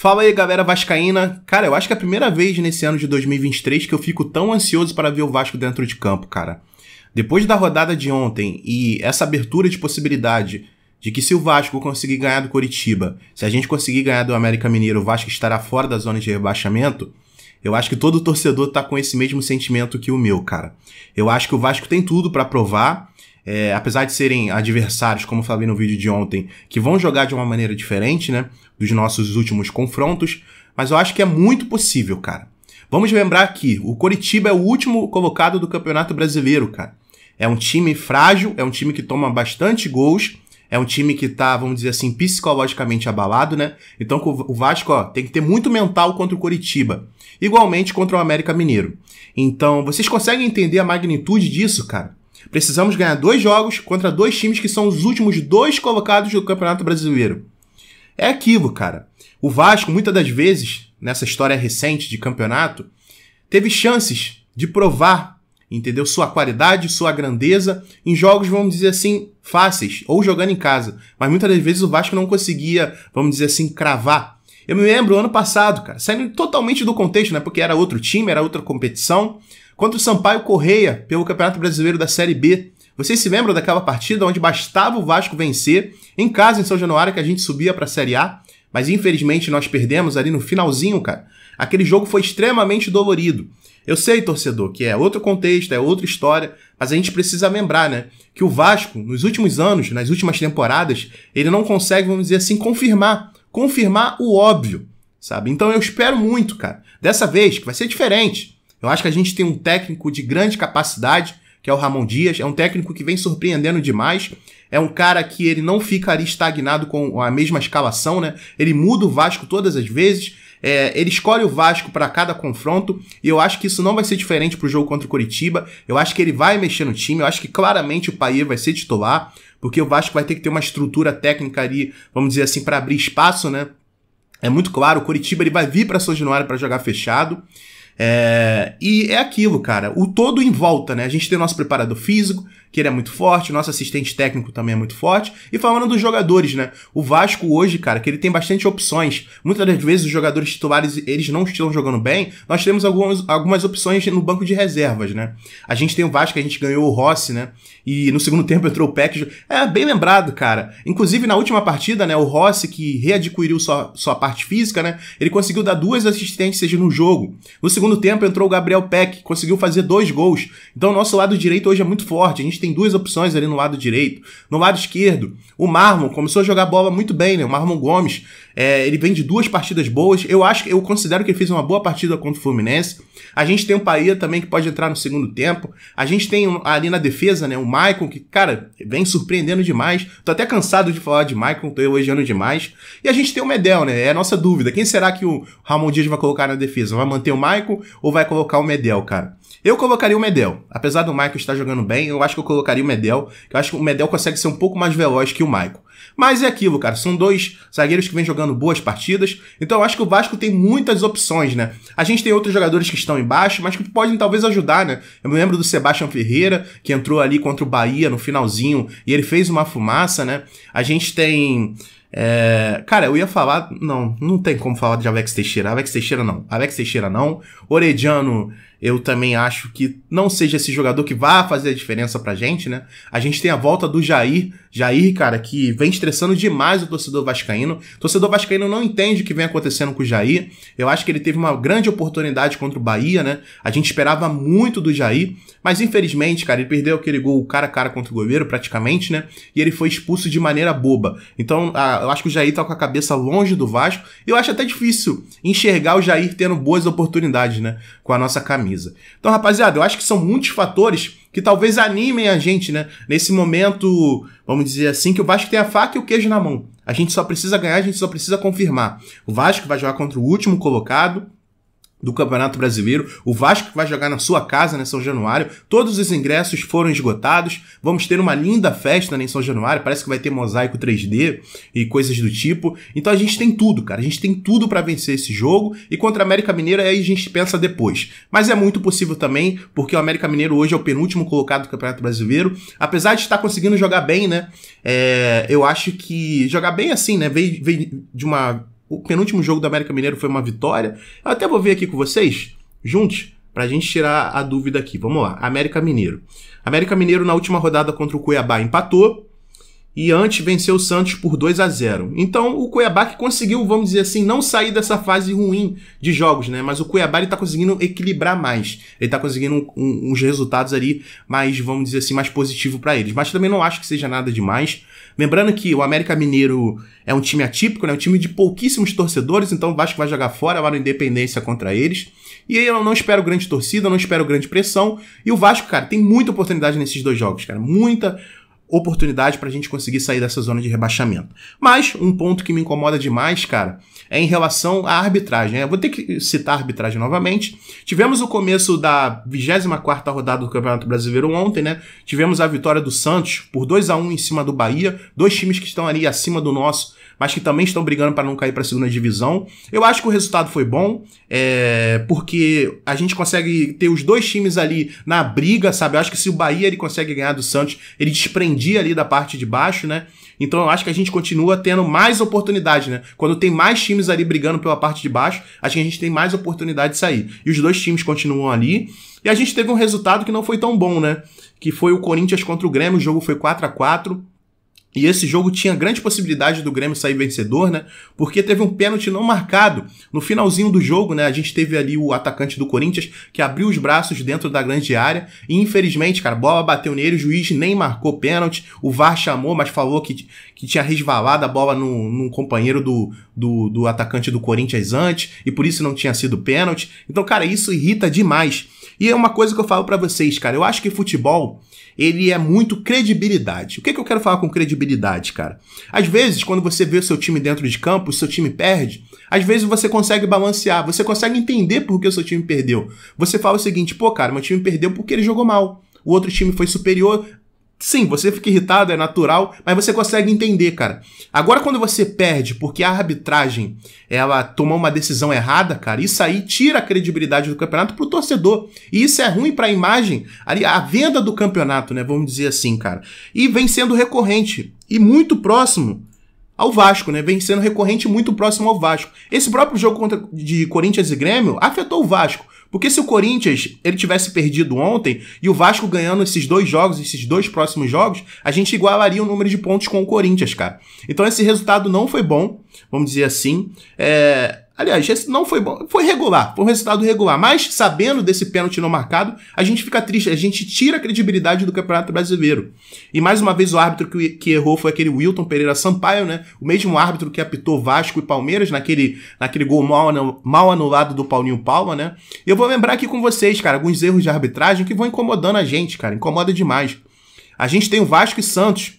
Fala aí, galera vascaína. Cara, eu acho que é a primeira vez nesse ano de 2023 que eu fico tão ansioso para ver o Vasco dentro de campo, cara. Depois da rodada de ontem e essa abertura de possibilidade de que se o Vasco conseguir ganhar do Coritiba, se a gente conseguir ganhar do América Mineiro, o Vasco estará fora da zona de rebaixamento, eu acho que todo torcedor tá com esse mesmo sentimento que o meu, cara. Eu acho que o Vasco tem tudo para provar. Apesar de serem adversários, como eu falei no vídeo de ontem, que vão jogar de uma maneira diferente, né, dos nossos últimos confrontos, mas eu acho que é muito possível, cara. Vamos lembrar aqui, o Coritiba é o último colocado do Campeonato Brasileiro, cara. É um time frágil, é um time que toma bastante gols, é um time que tá, vamos dizer assim, psicologicamente abalado, né? Então o Vasco, tem que ter muito mental contra o Coritiba, igualmente contra o América Mineiro. Então, vocês conseguem entender a magnitude disso, cara? Precisamos ganhar 2 jogos contra 2 times que são os últimos 2 colocados do Campeonato Brasileiro. É aquilo, cara. O Vasco, muitas das vezes, nessa história recente de campeonato, teve chances de provar, entendeu? Sua qualidade, sua grandeza em jogos, vamos dizer assim, fáceis, ou jogando em casa. Mas muitas das vezes o Vasco não conseguia, vamos dizer assim, cravar. Eu me lembro ano passado, cara, saindo totalmente do contexto, né? Porque era outro time, era outra competição. Contra o Sampaio Corrêa, pelo Campeonato Brasileiro da Série B. Vocês se lembram daquela partida onde bastava o Vasco vencer, em casa, em São Januário, que a gente subia para a Série A, mas infelizmente nós perdemos ali no finalzinho, cara. Aquele jogo foi extremamente dolorido. Eu sei, torcedor, que é outro contexto, é outra história, mas a gente precisa lembrar, né, que o Vasco, nos últimos anos, nas últimas temporadas, ele não consegue, vamos dizer assim, confirmar o óbvio, sabe? Então eu espero muito, cara, dessa vez, que vai ser diferente. Eu acho que a gente tem um técnico de grande capacidade, que é o Ramon Dias. É um técnico que vem surpreendendo demais. É um cara que ele não fica ali estagnado com a mesma escalação, né? Ele muda o Vasco todas as vezes. Ele escolhe o Vasco para cada confronto. E eu acho que isso não vai ser diferente pro jogo contra o Coritiba. Eu acho que ele vai mexer no time. Eu acho que claramente o Payet vai ser titular. Porque o Vasco vai ter que ter uma estrutura técnica ali, vamos dizer assim, para abrir espaço, né? É muito claro, o Coritiba ele vai vir para São Januário para jogar fechado. E é aquilo, cara, o todo em volta, né? A gente tem o nosso preparador físico, que ele é muito forte, o nosso assistente técnico também é muito forte. E falando dos jogadores, né? O Vasco hoje, cara, que ele tem bastante opções. Muitas das vezes os jogadores titulares, eles não estão jogando bem. Nós temos algumas opções no banco de reservas, né? A gente tem o Vasco, a gente ganhou o Rossi, né? E no segundo tempo entrou o Peck. Bem lembrado, cara. Inclusive na última partida, né? O Rossi, que readquiriu sua parte física, né? Ele conseguiu dar 2 assistências no jogo. No segundo tempo entrou o Gabriel Peck, conseguiu fazer 2 gols. Então o nosso lado direito hoje é muito forte. A gente tem 2 opções ali no lado direito. No lado esquerdo, o Marlon começou a jogar bola muito bem, né? O Marlon Gomes, ele vem de 2 partidas boas. Eu considero que ele fez uma boa partida contra o Fluminense. A gente tem o Payet também que pode entrar no segundo tempo. A gente tem ali na defesa, né, o Maicon, que, cara, vem surpreendendo demais. Tô até cansado de falar de Maicon, tô elogiando demais. E a gente tem o Medel, né? É a nossa dúvida. Quem será que o Ramon Dias vai colocar na defesa? Vai manter o Maicon ou vai colocar o Medel, cara? Eu colocaria o Medel. Apesar do Maicon estar jogando bem, eu acho que eu colocaria o Medel. Eu acho que o Medel consegue ser um pouco mais veloz que o Maicon. Mas é aquilo, cara. São 2 zagueiros que vêm jogando boas partidas. Então eu acho que o Vasco tem muitas opções, né? A gente tem outros jogadores que estão embaixo, mas que podem talvez ajudar, né? Eu me lembro do Sebastião Ferreira, que entrou ali contra o Bahia no finalzinho e ele fez uma fumaça, né? A gente tem... Cara, eu ia falar... Não tem como falar de Alex Teixeira. Alex Teixeira não. Orediano, eu também acho que não seja esse jogador que vá fazer a diferença pra gente, né? A gente tem a volta do Jair. Jair, cara, que vem estressando demais o torcedor vascaíno. O torcedor vascaíno não entende o que vem acontecendo com o Jair. Eu acho que ele teve uma grande oportunidade contra o Bahia, né? A gente esperava muito do Jair, mas infelizmente, cara, ele perdeu aquele gol cara a cara contra o goleiro, praticamente, né? E ele foi expulso de maneira boba. Então, eu acho que o Jair tá com a cabeça longe do Vasco. E eu acho até difícil enxergar o Jair tendo boas oportunidades, né? Com a nossa camisa. Então, rapaziada, eu acho que são muitos fatores que talvez animem a gente, né? Nesse momento, vamos dizer assim, que o Vasco tem a faca e o queijo na mão. A gente só precisa ganhar, a gente só precisa confirmar. O Vasco vai jogar contra o último colocado do Campeonato Brasileiro, o Vasco vai jogar na sua casa, né, São Januário. Todos os ingressos foram esgotados. Vamos ter uma linda festa, né, em São Januário. Parece que vai ter mosaico 3D e coisas do tipo. Então a gente tem tudo, cara. A gente tem tudo pra vencer esse jogo. E contra o América Mineiro aí a gente pensa depois. Mas é muito possível também, porque o América Mineiro hoje é o penúltimo colocado do Campeonato Brasileiro. Apesar de estar conseguindo jogar bem, né, eu acho que jogar bem assim, né, veio de uma o penúltimo jogo do América Mineiro foi uma vitória. Eu até vou ver aqui com vocês, juntos, pra gente tirar a dúvida aqui. Vamos lá, América Mineiro. América Mineiro na última rodada contra o Cuiabá empatou. E antes venceu o Santos por 2-0. Então o Cuiabá que conseguiu, vamos dizer assim, não sair dessa fase ruim de jogos, né? Mas o Cuiabá ele tá conseguindo equilibrar mais. Ele tá conseguindo uns resultados ali mais, vamos dizer assim, mais positivo para eles. Mas também não acho que seja nada demais. Lembrando que o América Mineiro é um time atípico, né? Um time de pouquíssimos torcedores, então o Vasco vai jogar fora lá no Independência contra eles. E aí eu não espero grande torcida, não espero grande pressão. E o Vasco, cara, tem muita oportunidade nesses dois jogos, cara. Muita oportunidade pra gente conseguir sair dessa zona de rebaixamento. Mas um ponto que me incomoda demais, cara, é em relação à arbitragem. Eu vou ter que citar a arbitragem novamente. Tivemos o começo da 24ª rodada do Campeonato Brasileiro ontem, né? Tivemos a vitória do Santos por 2-1 em cima do Bahia. Dois times que estão ali acima do nosso, mas que também estão brigando para não cair para a segunda divisão. Eu acho que o resultado foi bom, porque a gente consegue ter os dois times ali na briga, sabe? Eu acho que se o Bahia ele consegue ganhar do Santos, ele desprendia ali da parte de baixo, né? Então eu acho que a gente continua tendo mais oportunidade, né? Quando tem mais times ali brigando pela parte de baixo, acho que a gente tem mais oportunidade de sair. E os dois times continuam ali. E a gente teve um resultado que não foi tão bom, né? Que foi o Corinthians contra o Grêmio, o jogo foi 4-4. E esse jogo tinha grande possibilidade do Grêmio sair vencedor, né? Porque teve um pênalti não marcado no finalzinho do jogo, né? A gente teve ali o atacante do Corinthians que abriu os braços dentro da grande área e infelizmente, cara, a bola bateu nele, o juiz nem marcou pênalti, o VAR chamou, mas falou que tinha resvalado a bola num companheiro do atacante do Corinthians antes e por isso não tinha sido pênalti. Então, cara, isso irrita demais. E é uma coisa que eu falo pra vocês, cara, eu acho que futebol ele é muito credibilidade. O que eu quero falar com credibilidade, cara? Às vezes, quando você vê o seu time dentro de campo, o seu time perde, às vezes você consegue balancear, você consegue entender por que o seu time perdeu. Você fala o seguinte, pô, cara, meu time perdeu porque ele jogou mal. O outro time foi superior. Sim, você fica irritado, é natural, mas você consegue entender, cara. Agora, quando você perde porque a arbitragem, ela tomou uma decisão errada, cara, isso aí tira a credibilidade do campeonato pro torcedor. E isso é ruim pra imagem, a venda do campeonato, né, vamos dizer assim, cara. E vem sendo recorrente e muito próximo ao Vasco, né? Vem sendo recorrente muito próximo ao Vasco. Esse próprio jogo de Corinthians e Grêmio afetou o Vasco. Porque se o Corinthians ele tivesse perdido ontem e o Vasco ganhando esses dois jogos, esses dois próximos jogos, a gente igualaria o número de pontos com o Corinthians, cara. Então esse resultado não foi bom, vamos dizer assim. Aliás, esse não foi bom, foi regular, foi um resultado regular. Mas sabendo desse pênalti não marcado, a gente fica triste, a gente tira a credibilidade do Campeonato Brasileiro. E mais uma vez o árbitro que errou foi aquele Wilton Pereira Sampaio, né? O mesmo árbitro que apitou Vasco e Palmeiras naquele gol mal anulado do Paulinho Palma, né? E eu vou lembrar aqui com vocês, cara, alguns erros de arbitragem que vão incomodando a gente, cara, incomoda demais. A gente tem o Vasco e Santos,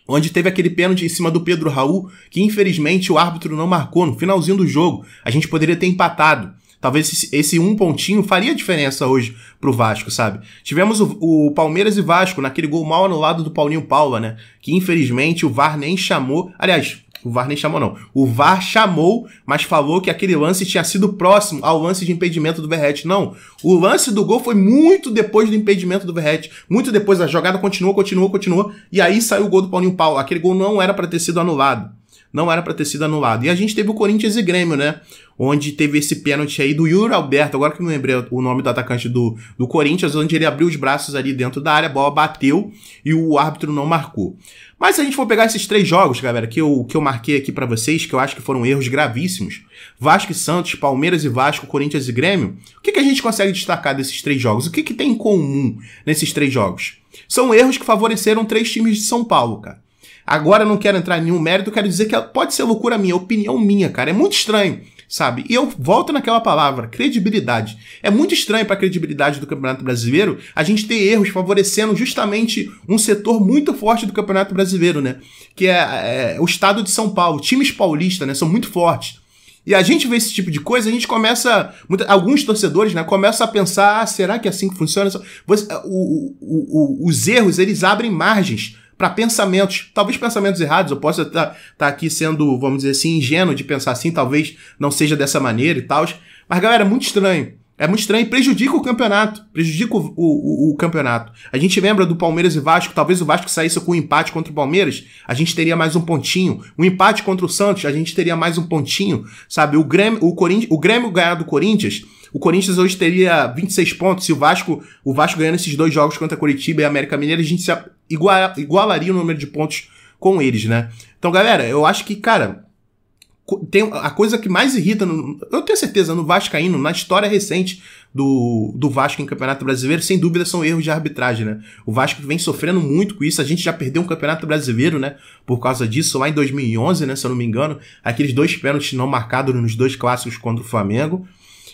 onde teve aquele pênalti em cima do Pedro Raul, que infelizmente o árbitro não marcou no finalzinho do jogo. A gente poderia ter empatado. Talvez esse um pontinho faria diferença hoje pro Vasco, sabe? Tivemos o Palmeiras e Vasco naquele gol mal anulado do Paulinho Paula, né? Que infelizmente o VAR nem chamou. Aliás, o VAR nem chamou, não. O VAR chamou, mas falou que aquele lance tinha sido próximo ao lance de impedimento do Verratti. Não. O lance do gol foi muito depois do impedimento do Verratti. Muito depois, a jogada continuou. E aí saiu o gol do Paulinho Paulo. Aquele gol não era para ter sido anulado. Não era para ter sido anulado. E a gente teve o Corinthians e Grêmio, né? Onde teve esse pênalti aí do Yuri Alberto, agora que eu me lembrei o nome do atacante do Corinthians, onde ele abriu os braços ali dentro da área, a bola bateu e o árbitro não marcou. Mas se a gente for pegar esses três jogos, galera, que eu marquei aqui pra vocês, que eu acho que foram erros gravíssimos, Vasco e Santos, Palmeiras e Vasco, Corinthians e Grêmio, o que a gente consegue destacar desses três jogos? O que tem em comum nesses três jogos? São erros que favoreceram três times de São Paulo, cara. Agora eu não quero entrar em nenhum mérito, quero dizer que pode ser loucura minha, opinião minha, cara. É muito estranho, sabe? E eu volto naquela palavra, credibilidade. É muito estranho para a credibilidade do Campeonato Brasileiro a gente ter erros favorecendo justamente um setor muito forte do Campeonato Brasileiro, né? Que é o estado de São Paulo. Times paulistas, né? São muito fortes. E a gente vê esse tipo de coisa, a gente começa... alguns torcedores, né, começam a pensar, será que é assim que funciona? Os erros, eles abrem margens para pensamentos, talvez pensamentos errados, eu posso estar aqui sendo, vamos dizer assim, ingênuo de pensar assim, talvez não seja dessa maneira e tal, mas galera, é muito estranho. É muito estranho e prejudica o campeonato. Prejudica o campeonato. A gente lembra do Palmeiras e Vasco. Talvez o Vasco saísse com um empate contra o Palmeiras. A gente teria mais um pontinho. Um empate contra o Santos. A gente teria mais um pontinho. Sabe? O Grêmio ganhar do Corinthians. O Corinthians hoje teria 26 pontos. Se o Vasco ganhando esses 2 jogos contra Coritiba e América Mineira, a gente se igualaria o número de pontos com eles, né? Então, galera, eu acho que, cara... Tem a coisa que mais irrita, eu tenho certeza, no Vascaíno, na história recente do Vasco em Campeonato Brasileiro, sem dúvida são erros de arbitragem, né? O Vasco vem sofrendo muito com isso, a gente já perdeu um Campeonato Brasileiro, né? Por causa disso, lá em 2011, né? Se eu não me engano, aqueles 2 pênaltis não marcados nos 2 clássicos contra o Flamengo.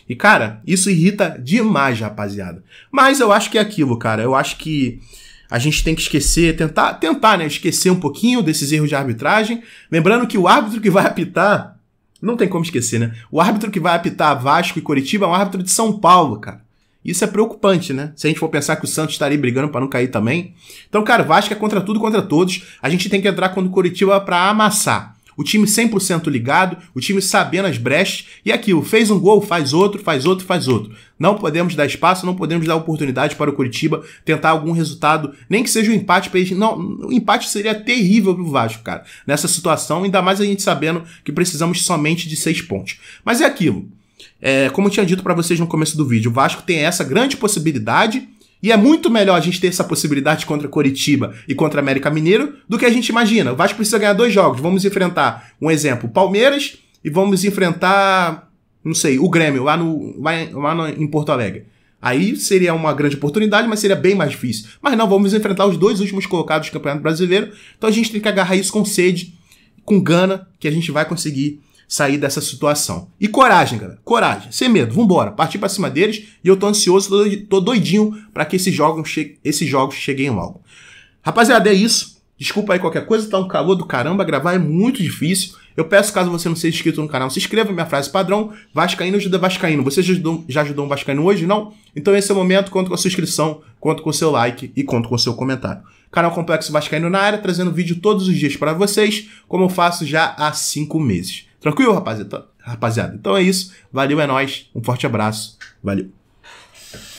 E, cara, isso irrita demais, rapaziada. Mas eu acho que é aquilo, cara, eu acho que a gente tem que esquecer, tentar, né, esquecer um pouquinho desses erros de arbitragem. Lembrando que o árbitro que vai apitar, não tem como esquecer, né? O árbitro que vai apitar Vasco e Coritiba é um árbitro de São Paulo, cara. Isso é preocupante, né? Se a gente for pensar que o Santos estaria brigando para não cair também. Então, cara, Vasco é contra tudo, contra todos. A gente tem que entrar contra o Coritiba para amassar. O time 100% ligado, o time sabendo as brechas, e aquilo, fez um gol, faz outro, faz outro, faz outro. Não podemos dar espaço, não podemos dar oportunidade para o Coritiba tentar algum resultado, nem que seja um empate para eles. Não, o empate seria terrível pro Vasco, cara, nessa situação, ainda mais a gente sabendo que precisamos somente de 6 pontos. Mas é aquilo, como eu tinha dito para vocês no começo do vídeo, o Vasco tem essa grande possibilidade. E é muito melhor a gente ter essa possibilidade contra Coritiba e contra América Mineiro do que a gente imagina. O Vasco precisa ganhar 2 jogos. Vamos enfrentar, um exemplo, Palmeiras e vamos enfrentar, não sei, o Grêmio lá em Porto Alegre. Aí seria uma grande oportunidade, mas seria bem mais difícil. Mas não, vamos enfrentar os 2 últimos colocados do Campeonato Brasileiro. Então a gente tem que agarrar isso com sede, com gana, que a gente vai conseguir sair dessa situação. E coragem, galera. Coragem. Sem medo. Vambora. Partir pra cima deles. E eu tô ansioso, tô doidinho pra que esses jogos cheguem logo. Rapaziada, é isso. Desculpa aí qualquer coisa. Tá um calor do caramba. Gravar é muito difícil. Eu peço, caso você não seja inscrito no canal, se inscreva. Minha frase padrão. Vascaíno ajuda Vascaíno. Você já ajudou um Vascaíno hoje? Não? Então esse é o momento. Conto com a sua inscrição. Conto com o seu like. E conto com o seu comentário. Canal Complexo Vascaíno na área. Trazendo vídeo todos os dias para vocês. Como eu faço já há 5 meses. Tranquilo, rapaziada? Então é isso. Valeu, é nóis. Um forte abraço. Valeu.